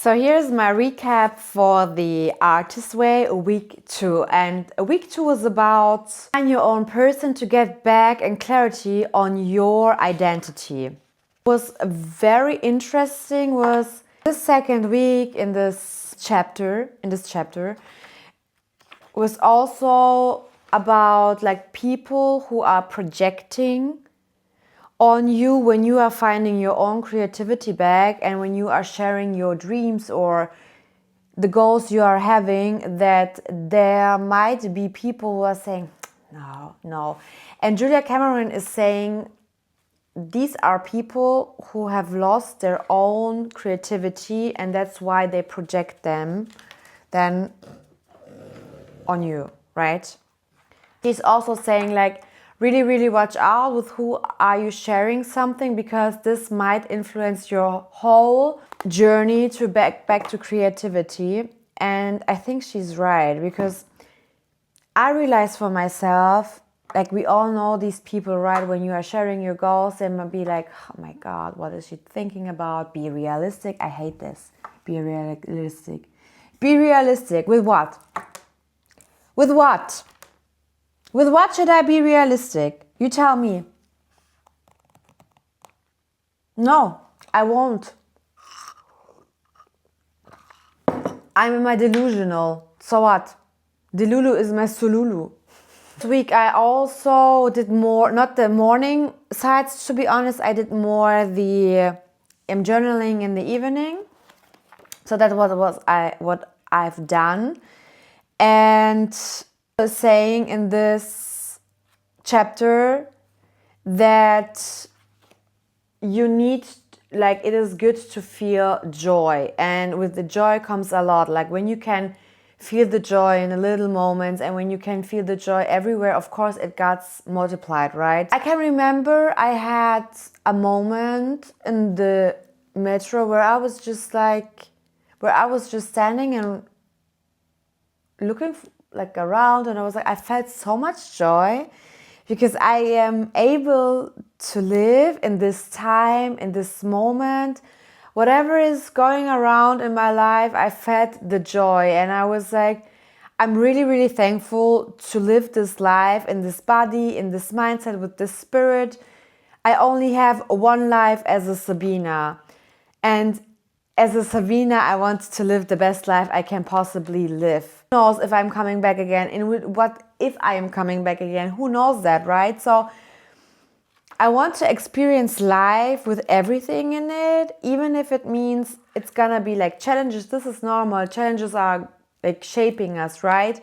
So here's my recap for the Artist Way week 2. And week 2 was about find your own person to get back and clarity on your identity. What was very interesting was the second week in this chapter was also about like people who are projecting on you when you are finding your own creativity back and when you are sharing your dreams or the goals you are having, that there might be people who are saying, no. And Julia Cameron is saying these are people who have lost their own creativity and that's why they project them then on you, right? She's also saying like, really watch out with who are you sharing something, because this might influence your whole journey to back to creativity. And I think she's right, because I realize for myself, like we all know these people, right? When you are sharing your goals, they might be like, oh my God, what is she thinking about? Be realistic. I hate this. Be realistic. Be realistic. With what? With what? With what should I be realistic? You tell me. No, I won't. I'm in my delusional. So what? Delulu is my Sululu. This week I also did more, not the morning sides, to be honest. I did more the journaling in the evening. So that was what I've done. And saying in this chapter that you need, like, it is good to feel joy, and with the joy comes a lot. Like when you can feel the joy in the little moments and when you can feel the joy everywhere, of course it gets multiplied, right? I can remember I had a moment in the metro where I was just standing and looking like around, and I was like, I felt so much joy because I am able to live in this time, in this moment, whatever is going around in my life. I felt the joy, and I was like, I'm really thankful to live this life in this body, in this mindset, with this spirit. I only have one life as a Sabina, and as a Sabina, I want to live the best life I can possibly live. Who knows if I'm coming back again? And what if I am coming back again? Who knows that, right? So I want to experience life with everything in it, even if it means it's gonna be like challenges. This is normal. Challenges are like shaping us, right?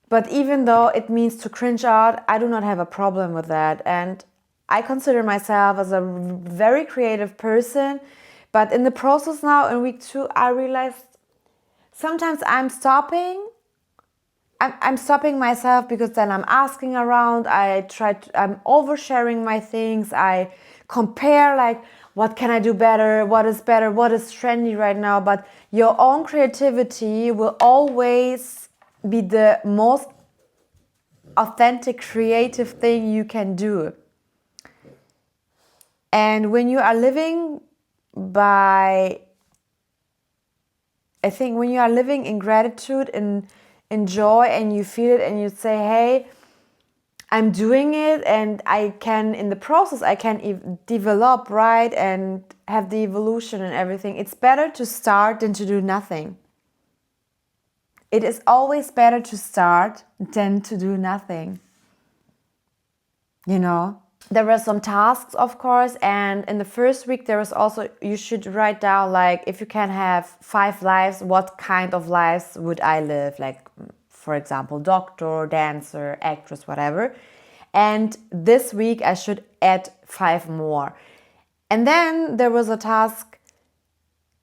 But even though it means to cringe out, I do not have a problem with that. And I consider myself as a very creative person. But in the process now, in week 2, I realized sometimes I'm stopping myself, because then I'm asking around. I'm oversharing my things. I compare, like, what can I do better? What is better? What is trendy right now? But your own creativity will always be the most authentic, creative thing you can do. And when you are living when you are living in gratitude and in joy, and you feel it and you say, hey, I'm doing it, and I can, in the process, I can develop, right, and have the evolution and everything. It's better to start than to do nothing. It is always better to start than to do nothing. You know? There were some tasks, of course, and in the first week there was also, you should write down, like, if you can have 5 lives, what kind of lives would I live? Like, for example, doctor, dancer, actress, whatever. And this week I should add 5 more. And then there was a task,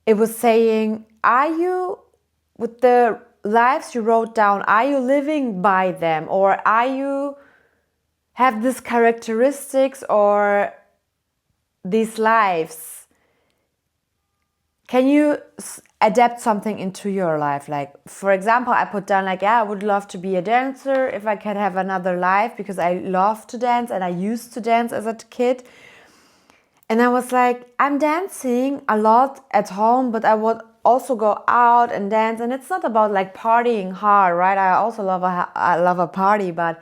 it was saying, are you, with the lives you wrote down, are you living by them, or are you have these characteristics or these lives? Can you adapt something into your life? Like, for example, I put down, like, yeah, I would love to be a dancer if I could have another life, because I love to dance and I used to dance as a kid. And I was like, I'm dancing a lot at home, but I would also go out and dance. And it's not about like partying hard, right? I also love a party, but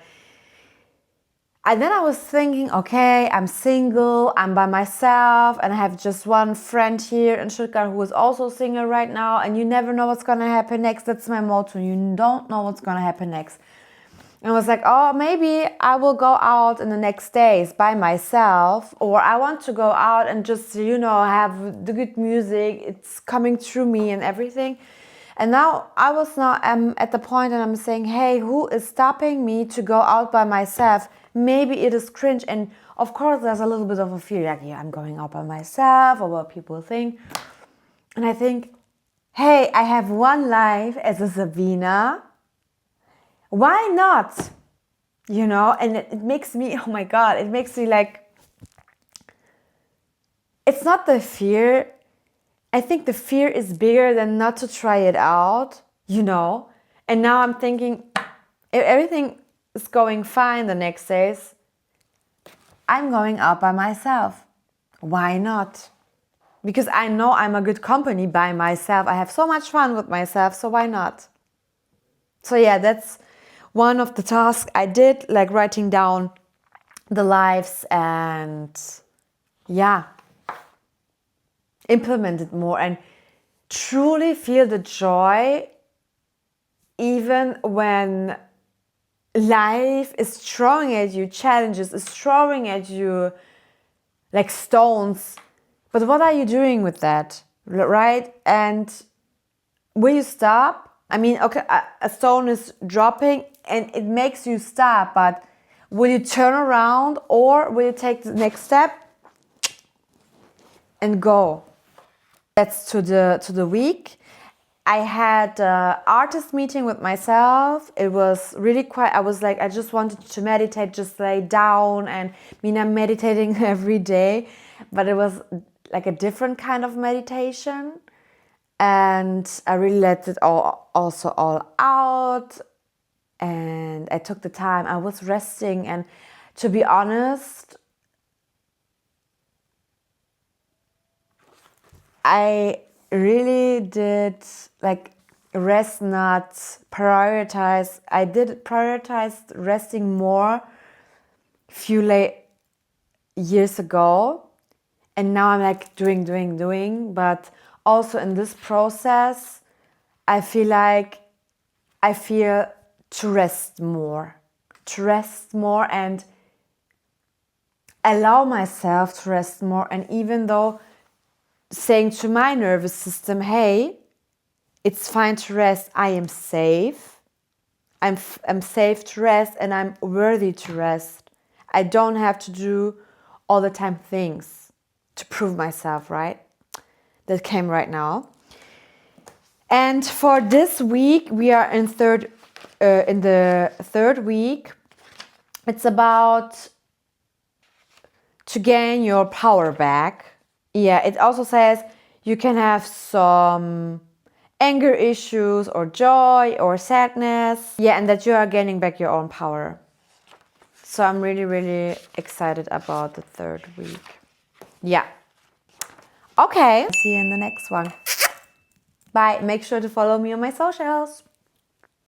then I was thinking, okay, I'm single, I'm by myself, and I have just one friend here in Stuttgart who is also single right now, and you never know what's gonna happen next. That's my motto. You don't know what's gonna happen next. And I was like, oh, maybe I will go out in the next days by myself, or I want to go out and just, have the good music. It's coming through me and everything. And now I was now at the point and I'm saying, hey, who is stopping me to go out by myself? Maybe it is cringe. And of course, there's a little bit of a fear like, yeah, I'm going out by myself, or what people think. And I think, hey, I have one life as a Sabina. Why not? And it makes me, oh my God, it makes me like, it's not the fear. I think the fear is bigger than not to try it out, And now I'm thinking, if everything is going fine the next days, I'm going out by myself. Why not? Because I know I'm a good company by myself. I have so much fun with myself, so why not? So yeah, that's one of the tasks I did, like writing down the lives and implement it more and truly feel the joy even when life is throwing at you challenges, is throwing at you like stones. But what are you doing with that, right? And will you stop? I mean, okay, a stone is dropping and it makes you stop, but will you turn around or will you take the next step and go? That's to the week. I had an artist meeting with myself. It was really quiet. I was like, I just wanted to meditate, just lay down. And I mean, I'm meditating every day, but it was like a different kind of meditation. And I really let it all out. And I took the time. I was resting. And to be honest, I really did like rest, not prioritize. I did prioritize resting more few years ago. And now I'm like doing. But also in this process, I feel to rest more and allow myself to rest more. And even though saying to my nervous system, hey, it's fine to rest, I am safe. I'm safe to rest and I'm worthy to rest. I don't have to do all the time things to prove myself, right? That came right now. And for this week, we are in the third week. It's about to gain your power back. Yeah, it also says you can have some anger issues or joy or sadness. Yeah, and that you are gaining back your own power. So I'm really, really excited about the third week. Yeah. Okay. See you in the next one. Bye. Make sure to follow me on my socials.